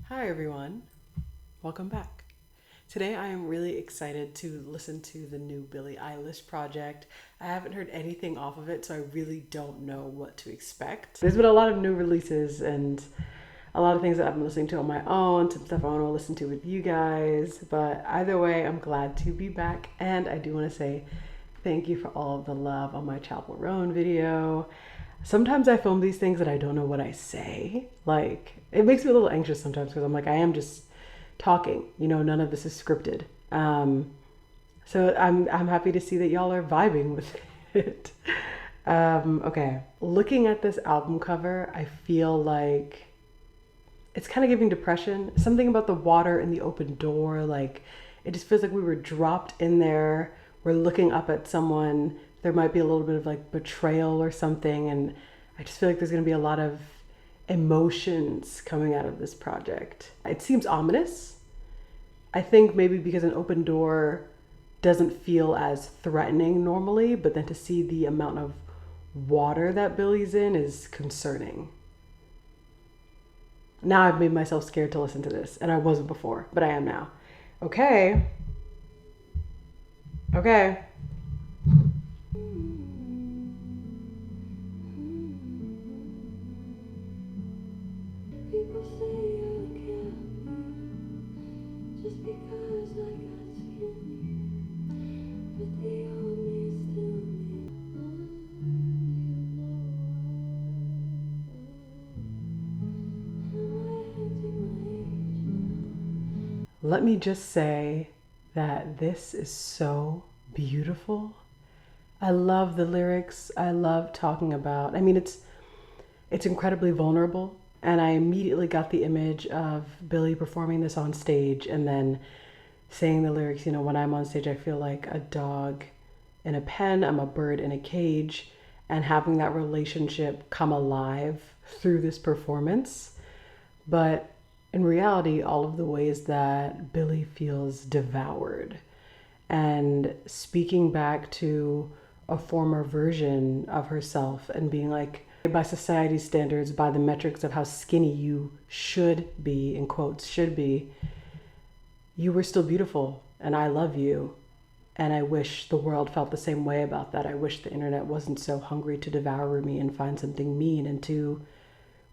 Hi everyone, welcome back. Today I am really excited to listen to the new Billie Eilish project. I haven't heard anything off of it, so I really don't know what to expect. There's been a lot of new releases and a lot of things that I've been listening to on my own, some stuff I want to listen to with you guys, but either way, I'm glad to be back, and I do want to say thank you for all of the love on my Chapel Roan video. Sometimes I film these things and I don't know what I say. Like, it makes me a little anxious sometimes because I'm like, I am just talking. None of this is scripted. So I'm happy to see that y'all are vibing with it. Okay. Looking at this album cover, I feel like it's kind of giving depression. Something about the water and the open door. Like, it just feels like we were dropped in there. We're looking up at someone. There might be a little bit of like betrayal or something. And I just feel like there's going to be a lot of emotions coming out of this project. It seems ominous. I think maybe because an open door doesn't feel as threatening normally, but then to see the amount of water that Billie's in is concerning. Now I've made myself scared to listen to this, and I wasn't before, but I am now. Okay. Okay. People say I can't just because I got skinny, but the old me still me. Am I acting my age now? Let me just say that this is so beautiful. I love the lyrics. I love talking about. It's incredibly vulnerable, and I immediately got the image of Billie performing this on stage and then saying the lyrics, when I'm on stage I feel like a dog in a pen, I'm a bird in a cage, and having that relationship come alive through this performance. But in reality, all of the ways that Billie feels devoured and speaking back to a former version of herself and being like, by society's standards, by the metrics of how skinny you should be, in quotes, should be, you were still beautiful and I love you. And I wish the world felt the same way about that. I wish the internet wasn't so hungry to devour me and find something mean and to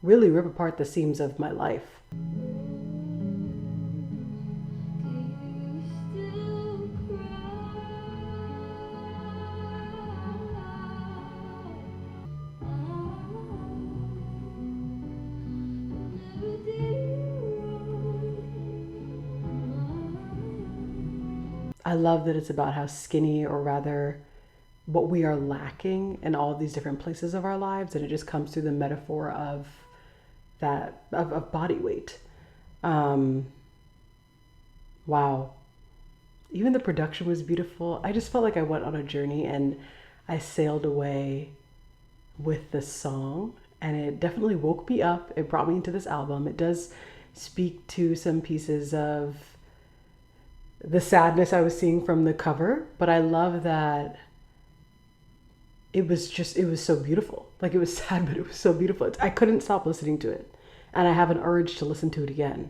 really rip apart the seams of my life. I love that it's about how skinny, or rather what we are lacking in all of these different places of our lives, and it just comes through the metaphor of that of body weight. um wow. Even the production was beautiful. I just felt like I went on a journey and I sailed away with this song, and it definitely woke me up. It brought me into this album. It does speak to some pieces of the sadness I was seeing from the cover, but I love that it was so beautiful. Like, it was sad, but it was so beautiful. I couldn't stop listening to it, and I have an urge to listen to it again.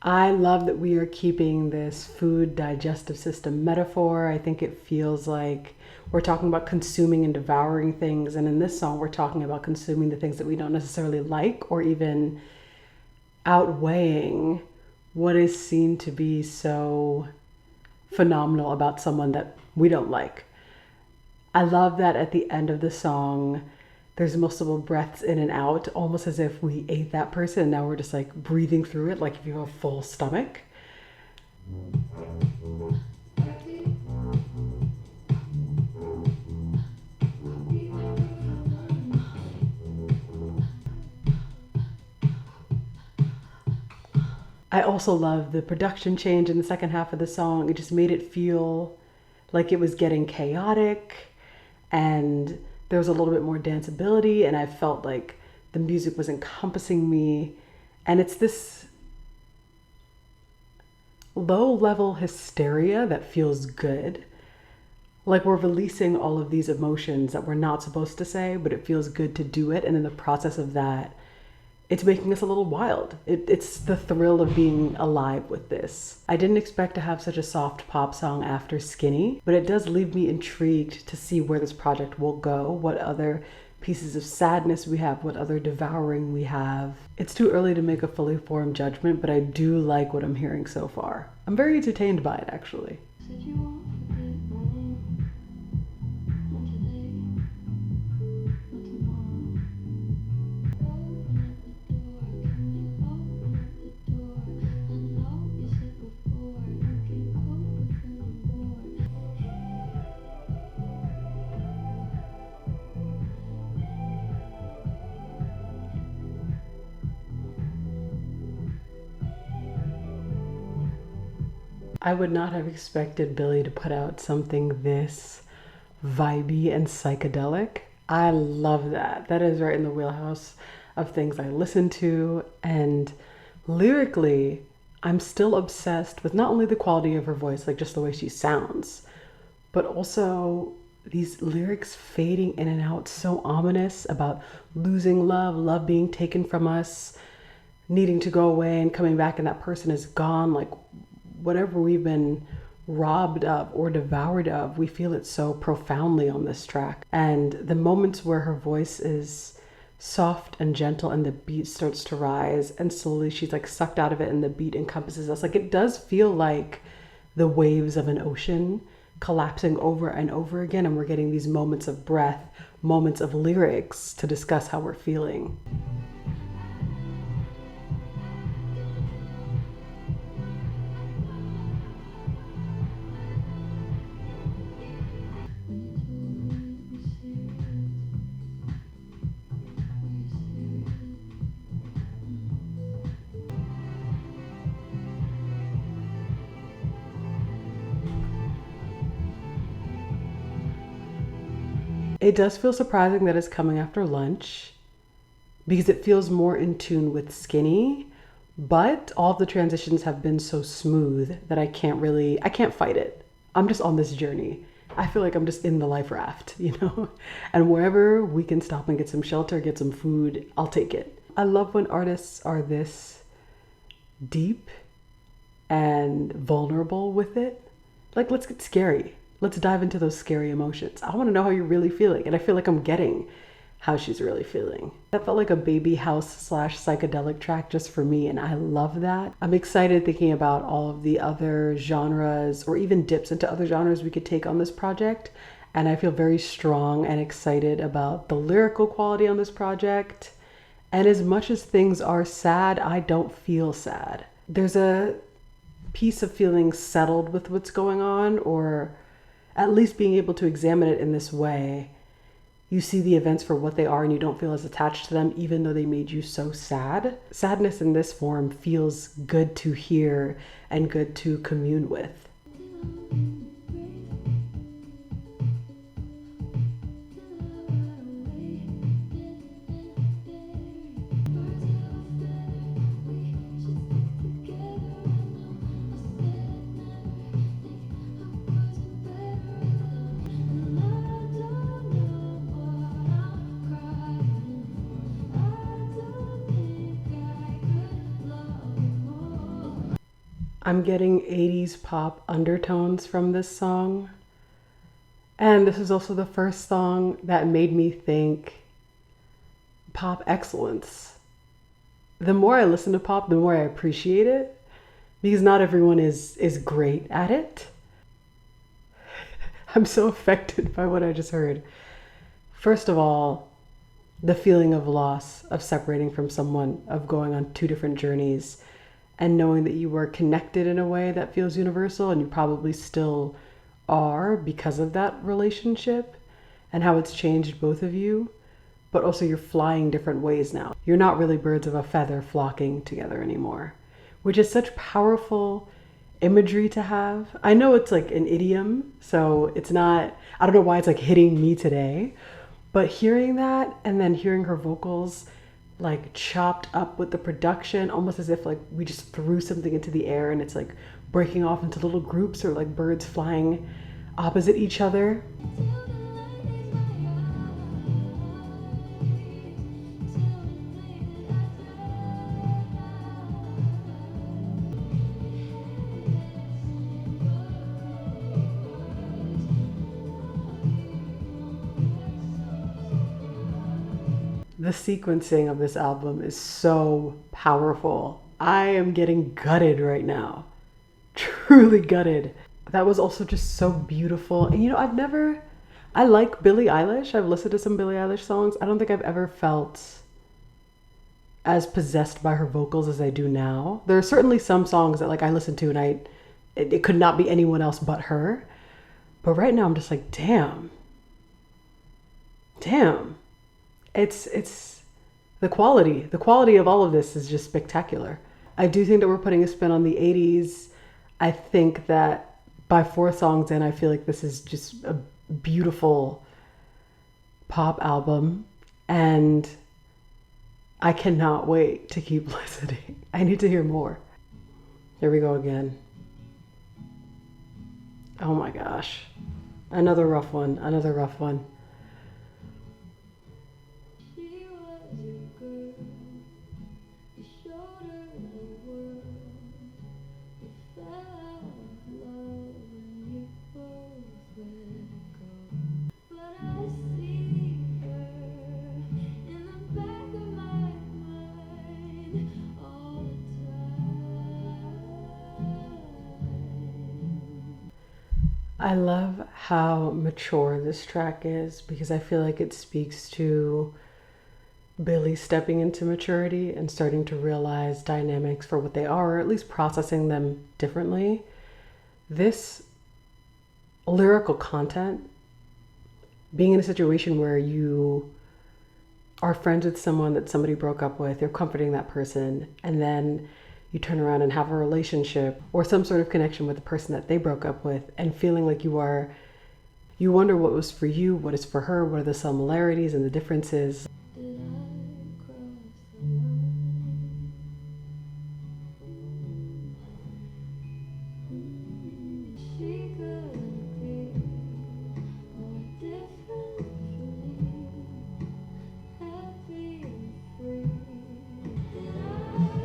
I love that we are keeping this food digestive system metaphor. I think it feels like we're talking about consuming and devouring things. And in this song, we're talking about consuming the things that we don't necessarily like, or even outweighing what is seen to be so phenomenal about someone that we don't like. I love that at the end of the song, there's multiple breaths in and out, almost as if we ate that person and now we're just like breathing through it, like if you have a full stomach. I also love the production change in the second half of the song. It just made it feel Like it was getting chaotic and there was a little bit more danceability, and I felt like the music was encompassing me. And it's this low level hysteria that feels good. Like we're releasing all of these emotions that we're not supposed to say, but it feels good to do it. And in the process of that, it's making us a little wild. It's the thrill of being alive with this. I didn't expect to have such a soft pop song after Skinny, but it does leave me intrigued to see where this project will go, what other pieces of sadness we have, what other devouring we have. It's too early to make a fully formed judgment, but I do like what I'm hearing so far. I'm very entertained by it, actually. Said you won't forget my name. Not today, not tomorrow. Open up the door, can you open up the door? I know you said before you can't cope with anymore. I would not have expected Billie to put out something this vibey and psychedelic. I love that. That is right in the wheelhouse of things I listen to. And lyrically, I'm still obsessed with not only the quality of her voice, like just the way she sounds, but also these lyrics fading in and out, so ominous about losing love, love being taken from us, needing to go away and coming back, and that person is gone. Like whatever we've been robbed of or devoured of, we feel it so profoundly on this track. And the moments where her voice is soft and gentle and the beat starts to rise and slowly she's like sucked out of it and the beat encompasses us, like it does feel like the waves of an ocean collapsing over and over again, and we're getting these moments of breath, moments of lyrics to discuss how we're feeling. It does feel surprising that it's coming after lunch because it feels more in tune with Skinny, but all of the transitions have been so smooth that I can't fight it. I'm just on this journey. I feel like I'm just in the life raft, you know? And wherever we can stop and get some shelter, get some food, I'll take it. I love when artists are this deep and vulnerable with it. Like, let's get scary. Let's dive into those scary emotions. I want to know how you're really feeling. And I feel like I'm getting how she's really feeling. That felt like a baby house / psychedelic track just for me, and I love that. I'm excited thinking about all of the other genres or even dips into other genres we could take on this project. And I feel very strong and excited about the lyrical quality on this project. And as much as things are sad, I don't feel sad. There's a piece of feeling settled with what's going on, or at least being able to examine it in this way. You see the events for what they are and you don't feel as attached to them, even though they made you so sad. Sadness in this form feels good to hear and good to commune with. I'm getting 80s pop undertones from this song. And this is also the first song that made me think pop excellence. The more I listen to pop, the more I appreciate it, because not everyone is great at it. I'm so affected by what I just heard. First of all, the feeling of loss, of separating from someone, of going on two different journeys, and knowing that you were connected in a way that feels universal, and you probably still are because of that relationship and how it's changed both of you. But also you're flying different ways now. You're not really birds of a feather flocking together anymore, which is such powerful imagery to have. I know it's like an idiom, so it's not, I don't know why it's like hitting me today, but hearing that and then hearing her vocals like chopped up with the production, almost as if like we just threw something into the air and it's like breaking off into little groups or like birds flying opposite each other. The sequencing of this album is so powerful. I am getting gutted right now. Truly gutted. That was also just so beautiful. And you know, I like Billie Eilish. I've listened to some Billie Eilish songs. I don't think I've ever felt as possessed by her vocals as I do now. There are certainly some songs that like I listen to and it could not be anyone else but her. But right now I'm just like, damn. Damn. It's the quality of all of this is just spectacular. I do think that we're putting a spin on the 80s. I think that by 4 songs in, I feel like this is just a beautiful pop album, and I cannot wait to keep listening. I need to hear more. Here we go again. Oh my gosh. Another rough one, another rough one. She was your girl. You showed her the world. You fell out of love and you both let go. But I see her in the back of my mind all the time. I love how mature this track is because I feel like it speaks to Billie stepping into maturity and starting to realize dynamics for what they are, or at least processing them differently. This lyrical content, being in a situation where you are friends with someone that somebody broke up with, you're comforting that person, and then you turn around and have a relationship or some sort of connection with the person that they broke up with, and feeling like you wonder what was for you, what is for her, what are the similarities and the differences. Did I cross the line? She could be more different from me, happy and free. Did I cross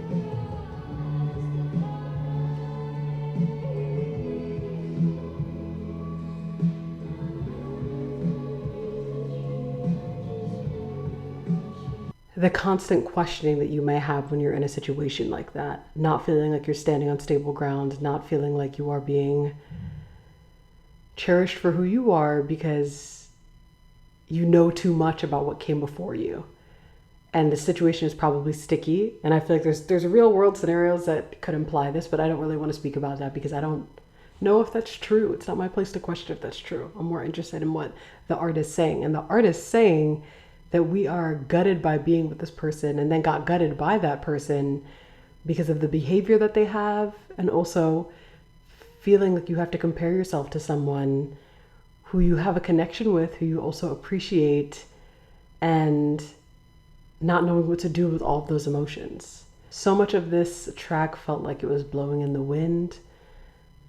the The constant questioning that you may have when you're in a situation like that, not feeling like you're standing on stable ground, not feeling like you are being cherished for who you are because you know too much about what came before you. And the situation is probably sticky. And I feel like there's real world scenarios that could imply this, but I don't really want to speak about that because I don't know if that's true. It's not my place to question if that's true. I'm more interested in what the artist is saying. And the artist saying that we are gutted by being with this person and then got gutted by that person because of the behavior that they have, and also feeling like you have to compare yourself to someone who you have a connection with, who you also appreciate, and not knowing what to do with all of those emotions. So much of this track felt like it was blowing in the wind.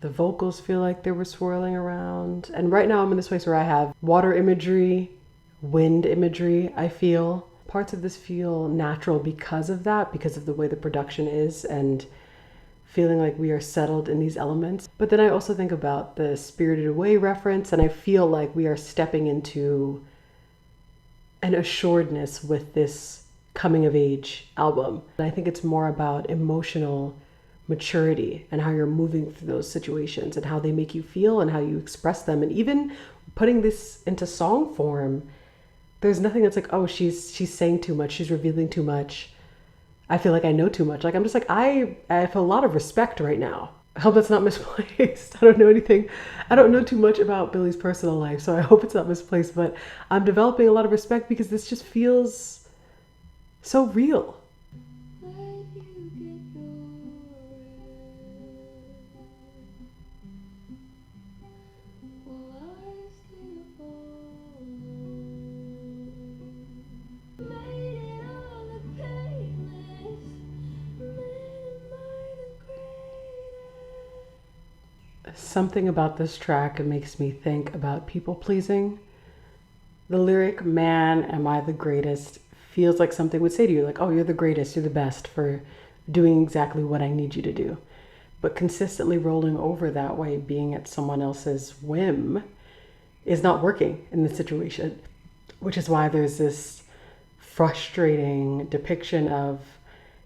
The vocals feel like they were swirling around. And right now I'm in this place where I have water imagery, wind imagery. I feel parts of this feel natural because of that, because of the way the production is, and feeling like we are settled in these elements. But then I also think about the Spirited Away reference, and I feel like we are stepping into an assuredness with this coming of age album. And I think it's more about emotional maturity and how you're moving through those situations and how they make you feel and how you express them. And even putting this into song form, there's nothing that's like, oh, she's saying too much, she's revealing too much. I feel like I know too much. Like I'm just like, I have a lot of respect right now. I hope that's not misplaced. I don't know anything. I don't know too much about Billie's personal life, so I hope it's not misplaced, but I'm developing a lot of respect because this just feels so real. Where'd you get your something about this track that makes me think about people pleasing. The lyric, "Man, am I the greatest," feels like something would say to you, like, "Oh, you're the greatest, you're the best for doing exactly what I need you to do." But consistently rolling over that way, being at someone else's whim, is not working in this situation, which is why there's this frustrating depiction of,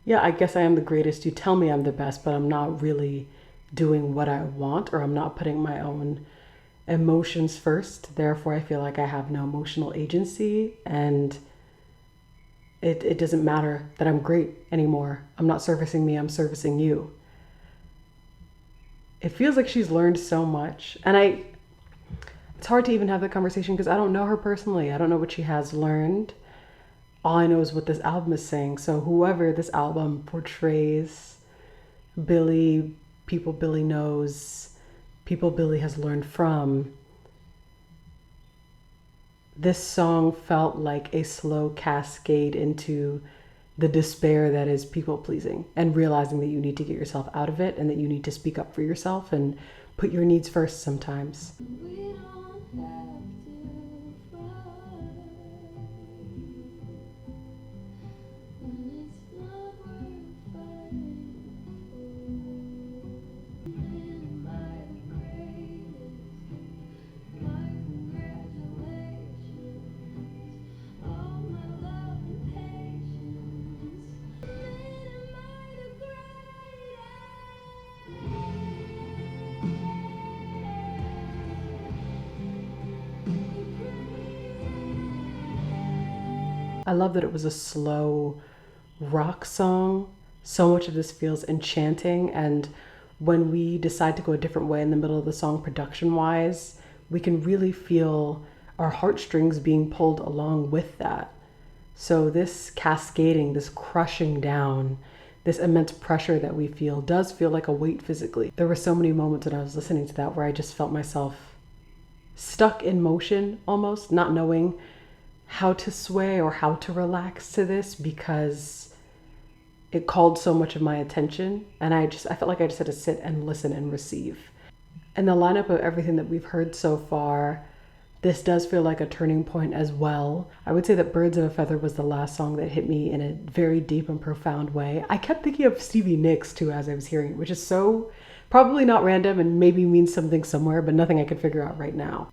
yeah, I guess I am the greatest. You tell me I'm the best, but I'm not really doing what I want, or I'm not putting my own emotions first. Therefore, I feel like I have no emotional agency, and it doesn't matter that I'm great anymore. I'm not servicing me, I'm servicing you. It feels like she's learned so much. And it's hard to even have that conversation because I don't know her personally. I don't know what she has learned. All I know is what this album is saying. So whoever this album portrays, Billie, people Billie knows, people Billie has learned from, this song felt like a slow cascade into the despair that is people pleasing, and realizing that you need to get yourself out of it and that you need to speak up for yourself and put your needs first sometimes. We don't have to fight when it's not worth fighting for. Am I the greatest? My congratulations. All my love and patience. Am I the I love that it was a slow rock song. So much of this feels enchanting, and when we decide to go a different way in the middle of the song, production wise, we can really feel our heartstrings being pulled along with that. So, this cascading, this crushing down, this immense pressure that we feel does feel like a weight physically. There were so many moments when I was listening to that where I just felt myself stuck in motion almost, not knowing how to sway or how to relax to this because it called so much of my attention, and I felt like I just had to sit and listen and receive. And the lineup of everything that we've heard so far, this does feel like a turning point as well. I would say that Birds of a Feather was the last song that hit me in a very deep and profound way. I kept thinking of Stevie Nicks too as I was hearing it, which is so probably not random and maybe means something somewhere, but nothing I could figure out right now.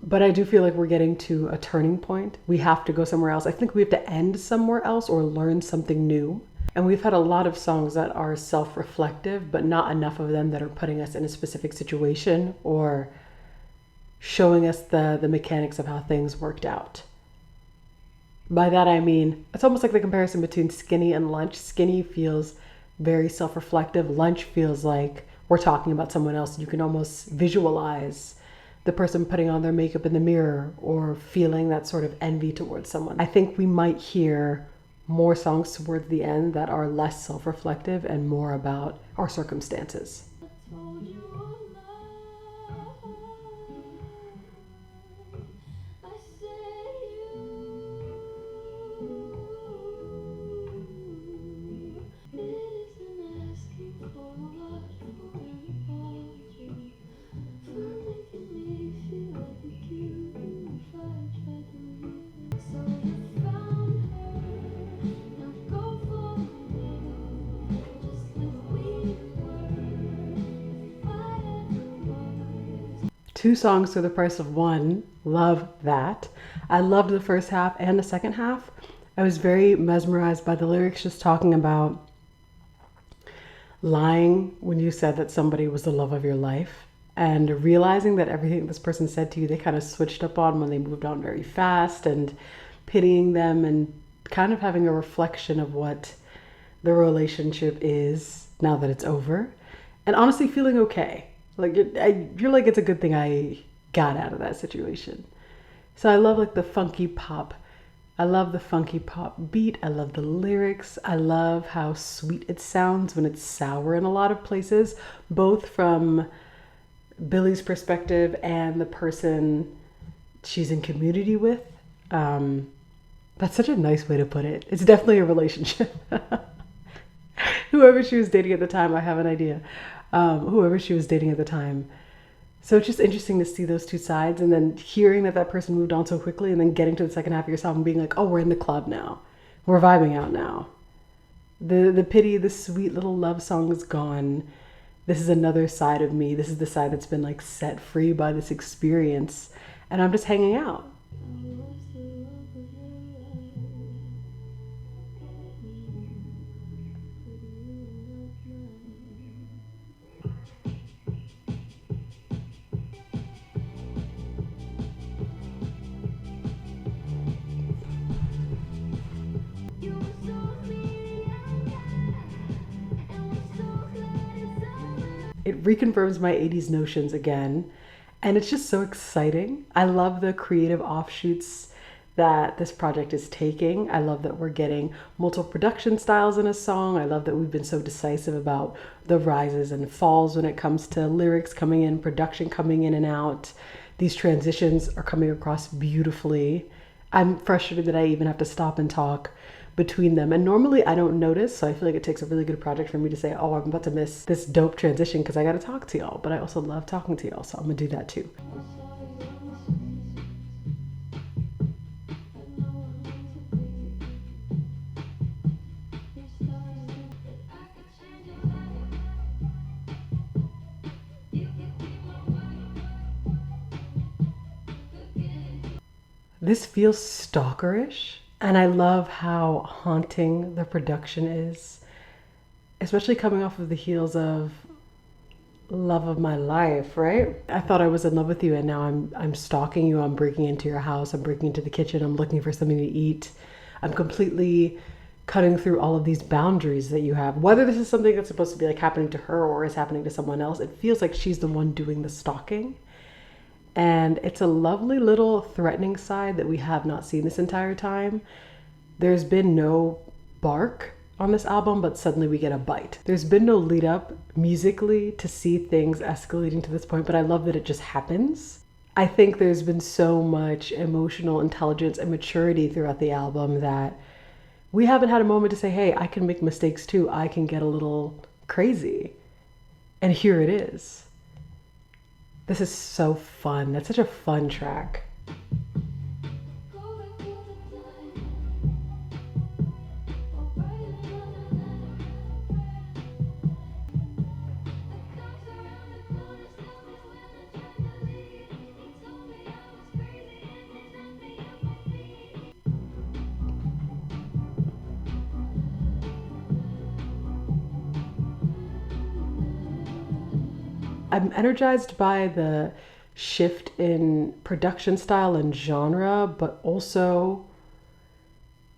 But I do feel like we're getting to a turning point. We have to go somewhere else. I think we have to end somewhere else or learn something new. And we've had a lot of songs that are self-reflective, but not enough of them that are putting us in a specific situation or showing us the mechanics of how things worked out. By that I mean, it's almost like the comparison between Skinny and Lunch. Skinny feels very self-reflective. Lunch feels like we're talking about someone else. You can almost visualize the person putting on their makeup in the mirror or feeling that sort of envy towards someone. I think we might hear more songs towards the end that are less self-reflective and more about our circumstances. told you all night? I said you. It isn't asking for a lot for an apology, for making me feel like you if I tried to leave. So you found her, now go forward, just as we were. If I ever was. 2 songs for the price of 1. Love that. I loved the first half and the second half. I was very mesmerized by the lyrics, just talking about lying when you said that somebody was the love of your life, and realizing that everything this person said to you, they kind of switched up on when they moved on very fast, and pitying them and kind of having a reflection of what the relationship is now that it's over, and honestly feeling okay. Like you're like, it's a good thing I got out of that situation. So I love like the funky pop. I love the funky pop beat. I love the lyrics. I love how sweet it sounds when it's sour in a lot of places, both from Billie's perspective and the person she's in community with. That's such a nice way to put it. It's definitely a relationship. Whoever she was dating at the time, I have an idea. Whoever she was dating at the time, So it's just interesting to see those two sides, and then hearing that that person moved on so quickly, and then getting to the second half of your song and being like, oh, we're in the club now. We're vibing out now. The pity, the sweet little love song is gone. This is another side of me. This is the side that's been like set free by this experience. And I'm just hanging out. It reconfirms my 80s notions again. And it's just so exciting. I love the creative offshoots that this project is taking. I love that we're getting multiple production styles in a song. I love that we've been so decisive about the rises and falls when it comes to lyrics coming in, production coming in and out. These transitions are coming across beautifully. I'm frustrated that I even have to stop and talk between them. And normally I don't notice, so I feel like it takes a really good project for me to say, oh, I'm about to miss this dope transition because I got to talk to y'all. But I also love talking to y'all, so I'm going to do that too. This feels stalkerish, and I love how haunting the production is, especially coming off of the heels of love of my life, right? I thought I was in love with you, and now I'm stalking you. I'm breaking into your house. I'm breaking into the kitchen. I'm looking for something to eat. I'm completely cutting through all of these boundaries that you have. Whether this is something that's supposed to be like happening to her or is happening to someone else, it feels like she's the one doing the stalking. And it's a lovely little threatening side that we have not seen this entire time. There's been no bark on this album, but suddenly we get a bite. There's been no lead up musically to see things escalating to this point, but I love that it just happens. I think there's been so much emotional intelligence and maturity throughout the album that we haven't had a moment to say, hey, I can make mistakes too. I can get a little crazy. And here it is. This is so fun. That's such a fun track. I'm energized by the shift in production style and genre, but also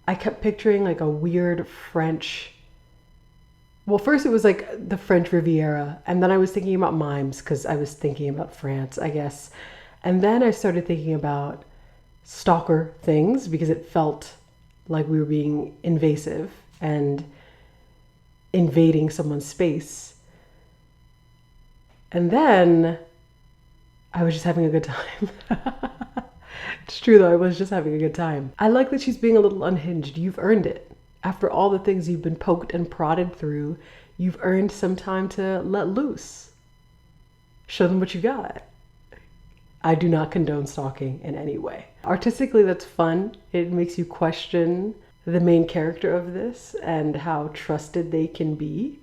I kept picturing like a weird French. Well, first it was like the French Riviera, and then I was thinking about mimes because I was thinking about France, I guess. And then I started thinking about stalker things because it felt like we were being invasive and invading someone's space. And then I was just having a good time. It's true though, I was just having a good time. I like that she's being a little unhinged. You've earned it. After all the things you've been poked and prodded through, you've earned some time to let loose. Show them what you got. I do not condone stalking in any way. Artistically, that's fun. It makes you question the main character of this and how trusted they can be.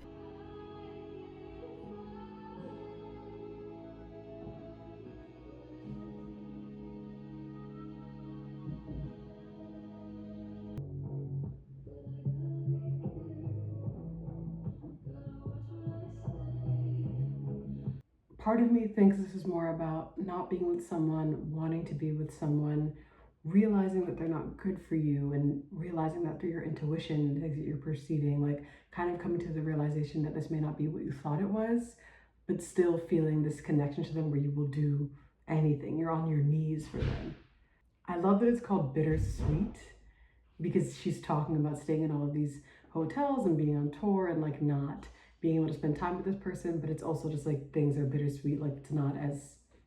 Part of me thinks this is more about not being with someone, wanting to be with someone, realizing that they're not good for you, and realizing that through your intuition, things that you're perceiving, like kind of coming to the realization that this may not be what you thought it was, but still feeling this connection to them where you will do anything. You're on your knees for them. I love that it's called Bittersuite because she's talking about staying in all of these hotels and being on tour and like not being able to spend time with this person, but it's also just like things are bittersweet. Like it's not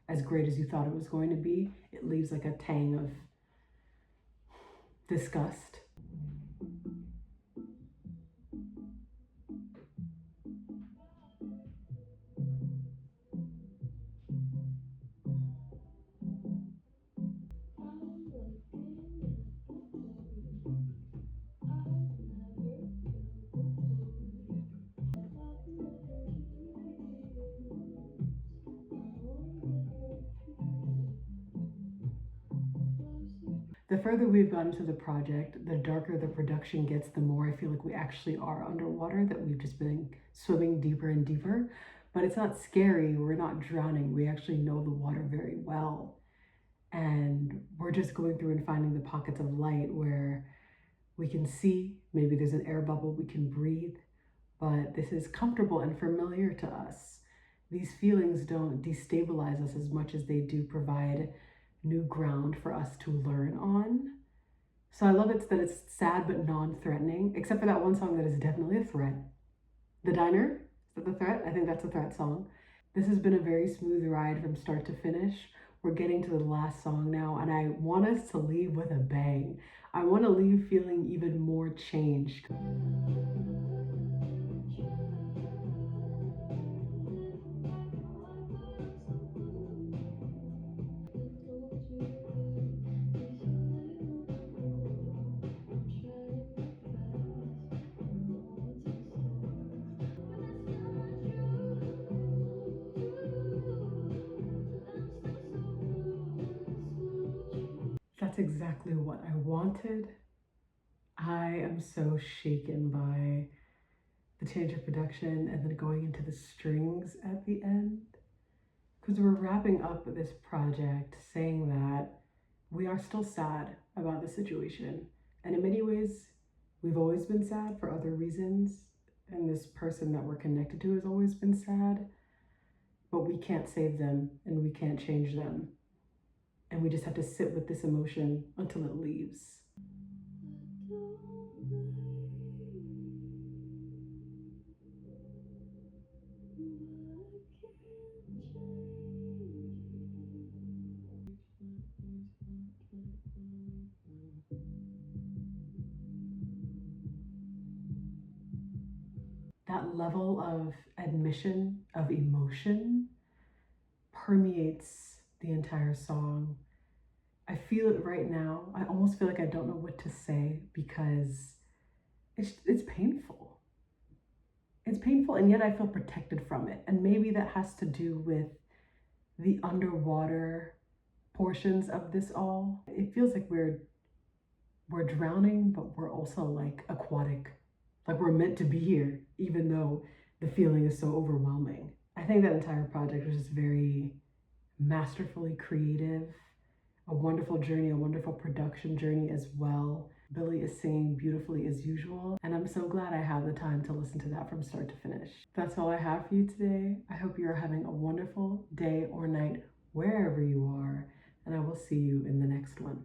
as great as you thought it was going to be. It leaves like a tang of disgust. The further we've gotten to the project, the darker the production gets, the more I feel like we actually are underwater, that we've just been swimming deeper and deeper. But it's not scary, we're not drowning, we actually know the water very well. And we're just going through and finding the pockets of light where we can see, maybe there's an air bubble we can breathe, but this is comfortable and familiar to us. These feelings don't destabilize us as much as they do provide new ground for us to learn on. So I love it that it's sad but non-threatening, except for that one song that is definitely a threat. The Diner, is that the threat? I think that's a threat song. This has been a very smooth ride from start to finish. We're getting to the last song now, and I want us to leave with a bang. I want to leave feeling even more changed. That's exactly what I wanted. I am so shaken by the change of production and then going into the strings at the end. Because we're wrapping up this project saying that we are still sad about the situation. And in many ways, we've always been sad for other reasons. And this person that we're connected to has always been sad. But we can't save them and we can't change them. And we just have to sit with this emotion until it leaves. That level of admission of emotion permeates the entire song. I feel it right now. I almost feel like I don't know what to say because it's painful. It's painful, and yet I feel protected from it. And maybe that has to do with the underwater portions of this all. It feels like we're drowning, but we're also like aquatic. Like we're meant to be here, even though the feeling is so overwhelming. I think that entire project was just very masterfully creative, a wonderful journey, a wonderful production journey as well. Billie is singing beautifully as usual, and I'm so glad I have the time to listen to that from start to finish. That's all I have for you today. I hope you are having a wonderful day or night wherever you are, and I will see you in the next one.